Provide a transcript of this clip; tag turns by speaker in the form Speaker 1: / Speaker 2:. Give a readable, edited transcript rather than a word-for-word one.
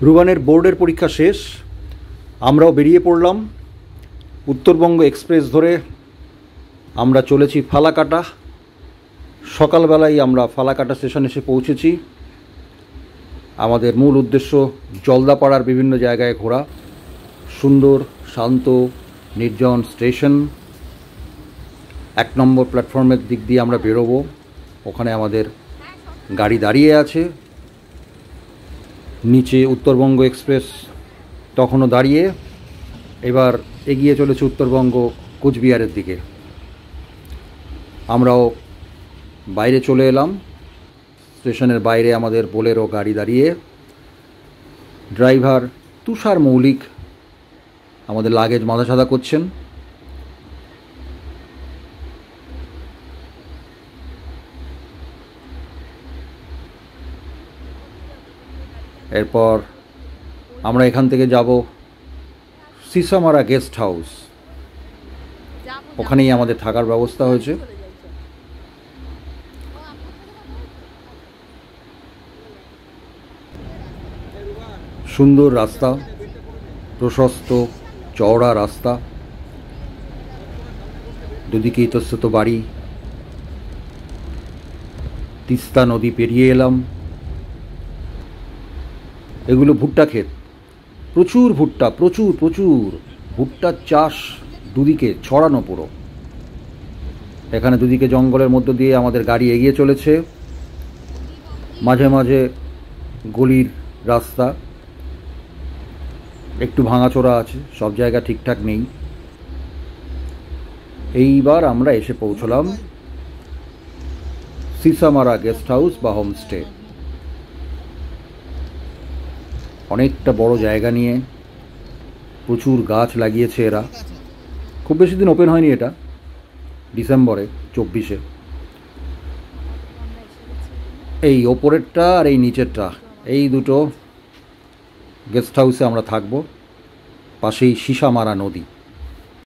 Speaker 1: রুবানের বোর্ডের পরীক্ষা শেষ, আমরাও বেরিয়ে পড়লাম। উত্তরবঙ্গ এক্সপ্রেস ধরে আমরা চলেছি ফালাকাটা। সকালবেলায় আমরা ফালাকাটা স্টেশন এসে পৌঁছেছি। আমাদের মূল উদ্দেশ্য জলদাপাড়ার বিভিন্ন জায়গায় ঘোরা। সুন্দর শান্ত নির্জন স্টেশন। 1 নম্বর প্ল্যাটফর্মের দিক দিয়ে আমরা বেরোবো। ওখানে আমাদের গাড়ি দাঁড়িয়ে আছে। নিচে উত্তরবঙ্গ এক্সপ্রেস তখনও দাঁড়িয়ে। এবার এগিয়ে চলেছে উত্তরবঙ্গ কোচবিহারের দিকে। আমরাও বাইরে চলে এলাম। স্টেশনের বাইরে আমাদের বোলেরো গাড়ি দাঁড়িয়ে। ড্রাইভার তুষার মৌলিক আমাদের লাগেজ মাথাছাদা করছেন। এরপর আমরা এখান থেকে যাব সিসামারা গেস্ট হাউস। ওখানেই আমাদের থাকার ব্যবস্থা হয়েছে। সুন্দর রাস্তা, প্রশস্ত চওড়া রাস্তা, দুদিকে ইতস্তত বাড়ি। তিস্তা নদী পেরিয়ে এলাম। এগুলো ভুট্টা ক্ষেত, প্রচুর ভুট্টা, প্রচুর প্রচুর ভুট্টার চাষ দুদিকে ছড়ানো পুরো। এখানে দুদিকে জঙ্গলের মধ্য দিয়ে আমাদের গাড়ি এগিয়ে চলেছে। মাঝে মাঝে গলির রাস্তা একটু ভাঙাচোরা আছে, সব জায়গা ঠিকঠাক নেই। এইবার আমরা এসে পৌঁছলাম সিসামারা গেস্ট হাউস বা হোমস্টে। অনেকটা বড় জায়গা নিয়ে প্রচুর গাছ লাগিয়েছে এরা। খুব বেশি দিন ওপেন হয়নি, এটা ডিসেম্বরে 24-এ। এই ওপরেরটা আর এই নিচেরটা, এই দুটো গেস্ট হাউসে আমরা থাকবো। পাশেই সিসামারা নদী।